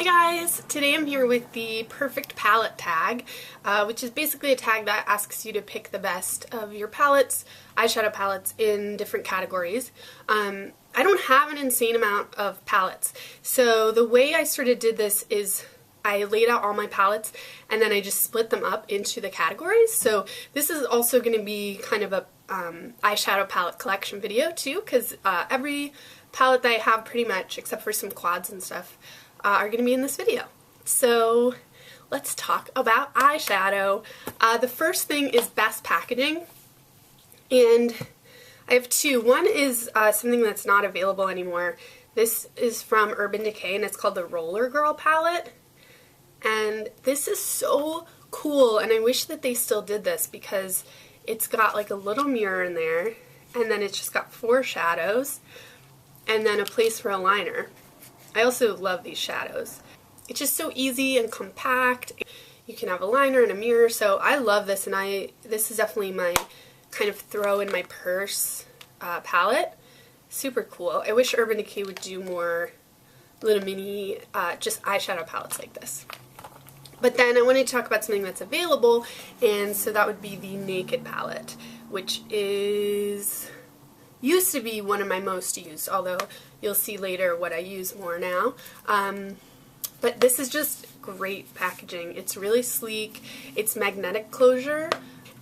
Hi guys! Today I'm here with the perfect palette tag, which is basically a tag that asks you to pick the best of your palettes, eyeshadow palettes in different categories. I don't have an insane amount of palettes, so the way I sort of did this is I laid out all my palettes and then I just split them up into the categories. So this is also going to be kind of a eyeshadow palette collection video too, because every palette that I have pretty much, except for some quads and stuff, are going to be in this video. So let's talk about eyeshadow. The first thing is best packaging, and I have two. One is something that's not available anymore. This is from Urban Decay and it's called the Roller Girl palette, and this is so cool, and I wish that they still did this because it's got like a little mirror in there, and then it's just got 4 shadows and then a place for a liner. I also love these shadows. It's just so easy and compact. You can have a liner and a mirror, so I love this, and this is definitely my kind of throw in my purse palette. Super cool. I wish Urban Decay would do more little mini just eyeshadow palettes like this. But then I wanted to talk about something that's available, and so that would be the Naked palette, which used to be one of my most used, although you'll see later what I use more now. But this is just great packaging. It's really sleek, it's magnetic closure,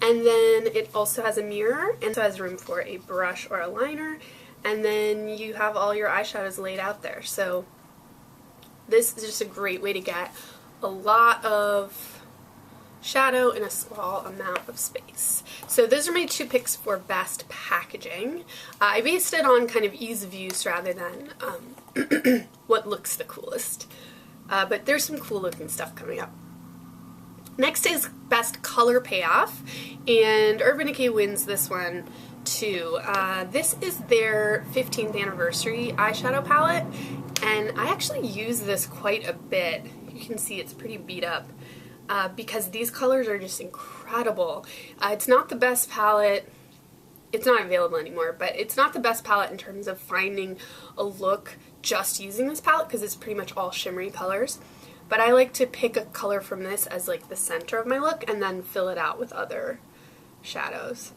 and then it also has a mirror, and so has room for a brush or a liner, and then you have all your eyeshadows laid out there. So this is just a great way to get a lot of shadow in a small amount of space. So those are my 2 picks for best packaging. I based it on kind of ease of use rather than what looks the coolest. But there's some cool looking stuff coming up. Next is best color payoff, and Urban Decay wins this one too. This is their 15th anniversary eyeshadow palette, and I actually use this quite a bit. You can see it's pretty beat up. Because these colors are just incredible. It's not the best palette, it's not available anymore, but it's not the best palette in terms of finding a look just using this palette, because it's pretty much all shimmery colors. But I like to pick a color from this as like the center of my look and then fill it out with other shadows.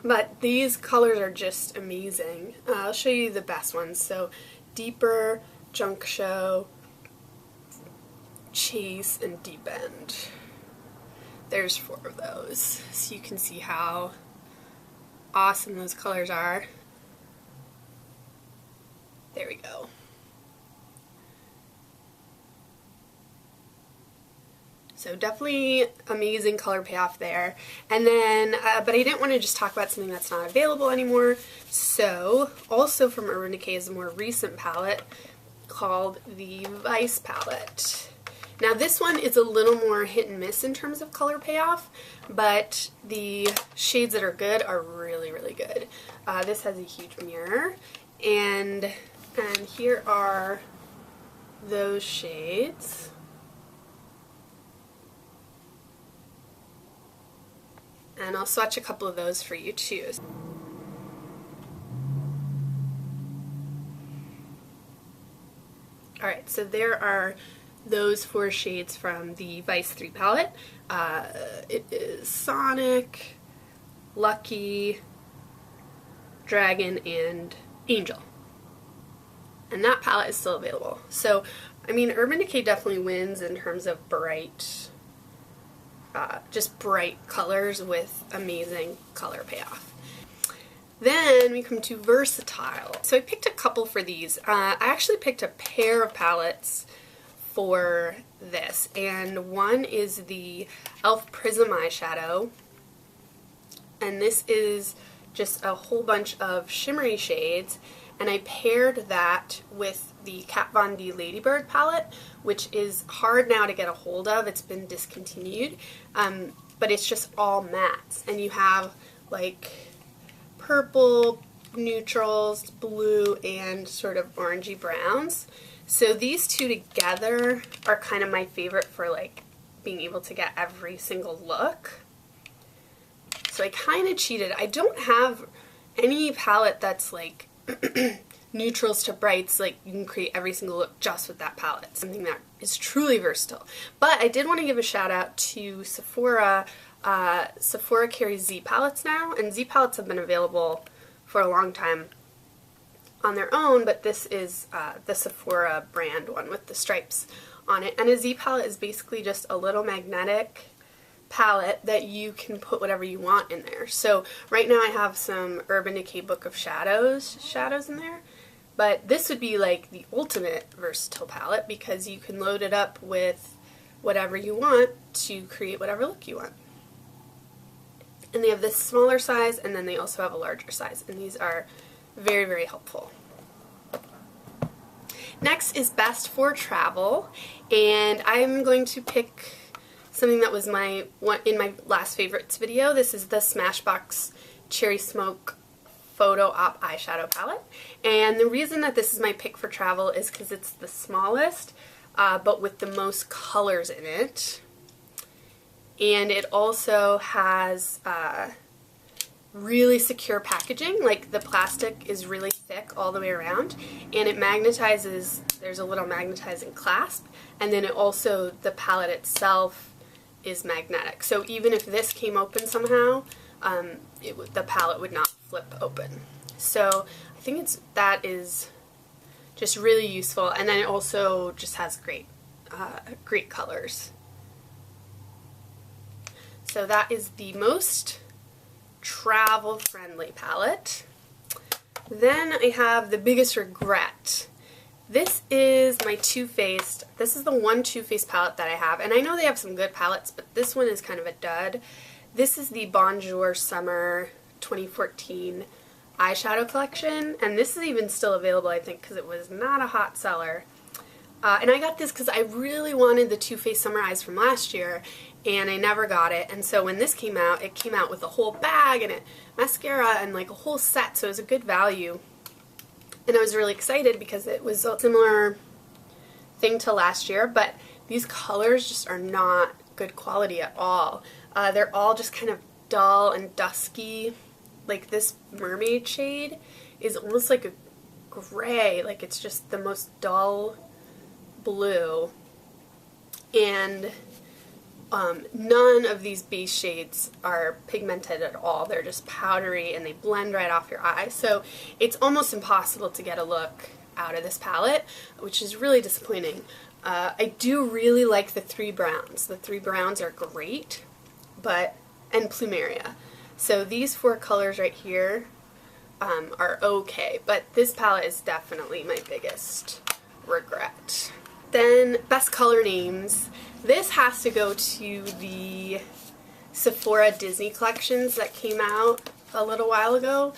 But these colors are just amazing. I'll show you the best ones. So Deeper, Junk Show, Chase, and Deep End. There's 4 of those, so you can see how awesome those colors are. There we go. So definitely amazing color payoff there. And then, but I didn't want to just talk about something that's not available anymore. So also from Urban Decay is a more recent palette called the Vice palette. Now this one is a little more hit and miss in terms of color payoff, but the shades that are good are really, really good. This has a huge mirror, and here are those shades. And I'll swatch a couple of those for you too. Alright, so there are those 4 shades from the Vice 3 palette. It is Sonic, Lucky, Dragon, and Angel. And that palette is still available. So, I mean, Urban Decay definitely wins in terms of bright, just bright colors with amazing color payoff. Then we come to Versatile. So I picked a couple for these. I actually picked a pair of palettes for this, and one is the e.l.f. Prism eyeshadow, and this is just a whole bunch of shimmery shades, and I paired that with the Kat Von D Ladybird palette, which is hard now to get a hold of. It's been discontinued, but it's just all mattes, and you have like purple, neutrals, blue, and sort of orangey browns. So these 2 together are kind of my favorite for like being able to get every single look. So I kind of cheated. I don't have any palette that's like neutrals to brights, like you can create every single look just with that palette. Something that is truly versatile. But I did want to give a shout out to Sephora. Sephora carries Z palettes now, and Z palettes have been available for a long time on their own, but this is the Sephora brand one with the stripes on it. And a Z palette is basically just a little magnetic palette that you can put whatever you want in there. So right now I have some Urban Decay Book of Shadows in there, but this would be like the ultimate versatile palette because you can load it up with whatever you want to create whatever look you want. And they have this smaller size, and then they also have a larger size, and these are very, very helpful. Next is Best for Travel, and I'm going to pick something that was in my last favorites video. This is the Smashbox Cherry Smoke Photo Op Eyeshadow Palette. And the reason that this is my pick for travel is because it's the smallest, but with the most colors in it. And it also has really secure packaging. Like, the plastic is really thick all the way around, and it magnetizes. There's a little magnetizing clasp, and then it also, the palette itself is magnetic. So even if this came open somehow, the palette would not flip open. So I think that is just really useful, and then it also just has great colors. So that is the most travel-friendly palette. Then I have the biggest regret. This is my Too Faced. This is the one Too Faced palette that I have, and I know they have some good palettes, but this one is kind of a dud. This is the Bonjour Summer 2014 eyeshadow collection, and this is even still available, I think, because it was not a hot seller. And I got this because I really wanted the Too Faced Summer Eyes from last year, and I never got it. And so when this came out, it came out with a whole bag and mascara and like a whole set, so it was a good value. And I was really excited because it was a similar thing to last year, but these colors just are not good quality at all. They're all just kind of dull and dusky. Like, this mermaid shade is almost like a gray, like it's just the most dull blue. And none of these base shades are pigmented at all. They're just powdery and they blend right off your eye. So it's almost impossible to get a look out of this palette, which is really disappointing. I do really like the three browns. The three browns are great, and Plumeria. So these four colors right here are okay, but this palette is definitely my biggest regret. Then best color names. This has to go to the Sephora Disney collections that came out a little while ago.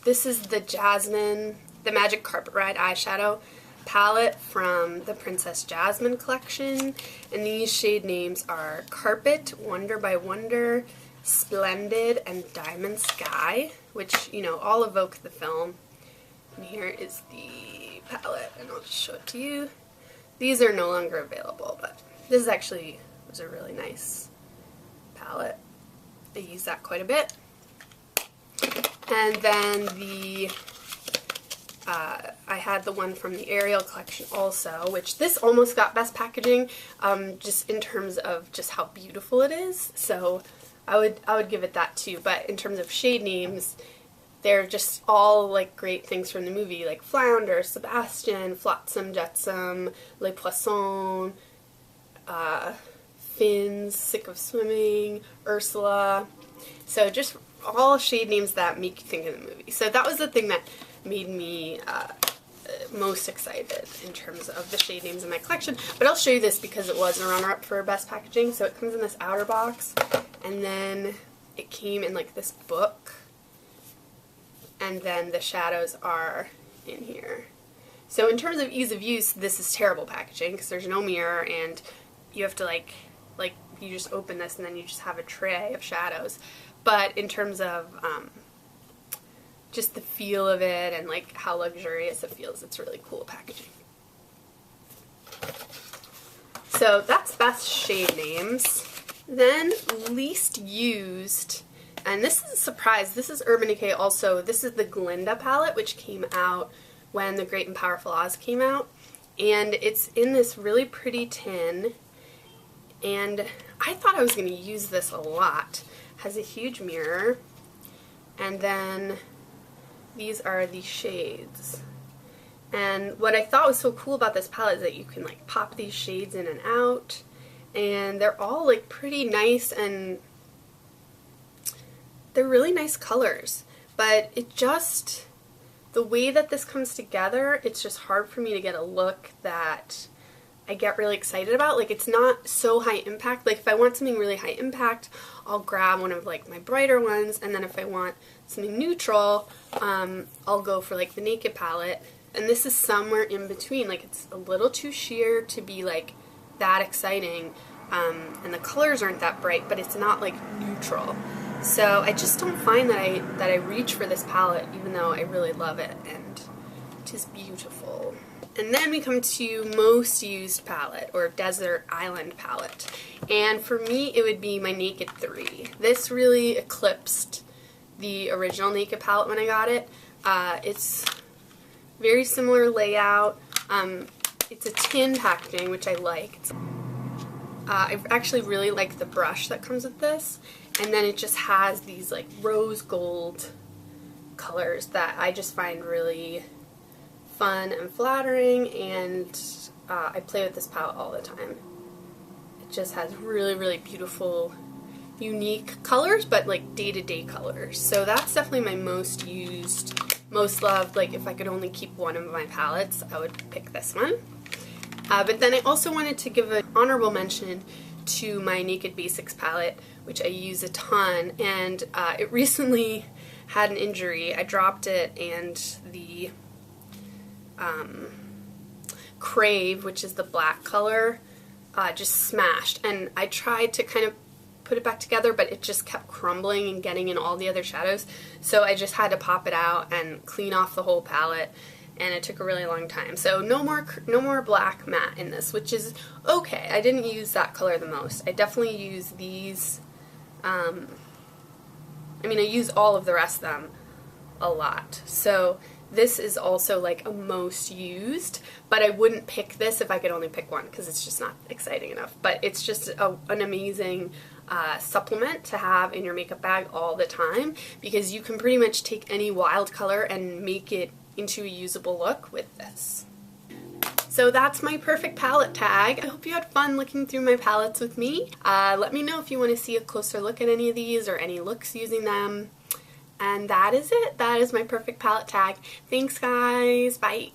This is the the Magic Carpet Ride eyeshadow palette from the Princess Jasmine collection, and these shade names are Carpet, Wonder by Wonder, Splendid, and Diamond Sky, which, you know, all evoke the film. And here is the palette, and I'll just show it to you. These are no longer available, but this was a really nice palette. I use that quite a bit. And then I had the one from the Ariel collection also, which this almost got best packaging, just in terms of just how beautiful it is. So I would give it that too. But in terms of shade names, they're just all like great things from the movie, like Flounder, Sebastian, Flotsam, Jetsam, Les Poissons, Fins, Sick of Swimming, Ursula. So just all shade names that make you think of the movie. So that was the thing that made me most excited in terms of the shade names in my collection. But I'll show you this because it was a runner-up for best packaging. So it comes in this outer box, and then it came in like this book, and then the shadows are in here. So in terms of ease of use, this is terrible packaging because there's no mirror, and you have to like you just open this and then you just have a tray of shadows. But in terms of just the feel of it and like how luxurious it feels, it's really cool packaging. So that's best shade names. Then least used, and this is a surprise, this is Urban Decay also. This is the Glinda palette, which came out when the Great and Powerful Oz came out. And it's in this really pretty tin, and I thought I was going to use this a lot. It has a huge mirror, and then these are the shades. And what I thought was so cool about this palette is that you can like pop these shades in and out, and they're all like pretty nice, and they're really nice colors. But it just, the way that this comes together, it's just hard for me to get a look that I get really excited about. Like, it's not so high impact. Like, if I want something really high impact, I'll grab one of like my brighter ones, and then if I want something neutral, I'll go for like the Naked palette. And this is somewhere in between. Like, it's a little too sheer to be like that exciting, and the colors aren't that bright, but it's not like neutral. So I just don't find that I reach for this palette, even though I really love it, and it is beautiful. And then we come to most used palette, or Desert Island palette. And for me, it would be my Naked 3. This really eclipsed the original Naked palette when I got it. It's very similar layout. It's a tin packaging, which I like. I actually really like the brush that comes with this. And then it just has these like rose gold colors that I just find really fun and flattering, and I play with this palette all the time. It just has really, really beautiful, unique colors, but like day-to-day colors. So that's definitely my most used, most loved. Like, if I could only keep one of my palettes, I would pick this one. But then I also wanted to give an honorable mention to my Naked Basics palette, which I use a ton, and it recently had an injury. I dropped it, and the Crave, which is the black color, just smashed, and I tried to kind of put it back together, but it just kept crumbling and getting in all the other shadows, so I just had to pop it out and clean off the whole palette, and it took a really long time. So no more black matte in this, which is okay. I didn't use that color the most. I definitely use these, I mean, I use all of the rest of them a lot. So this is also like a most used, but I wouldn't pick this if I could only pick one, because it's just not exciting enough. But it's just an amazing supplement to have in your makeup bag all the time, because you can pretty much take any wild color and make it into a usable look with this. So that's my perfect palette tag. I hope you had fun looking through my palettes with me. Let me know if you want to see a closer look at any of these or any looks using them. And that is it. That is my perfect palette tag. Thanks, guys. Bye.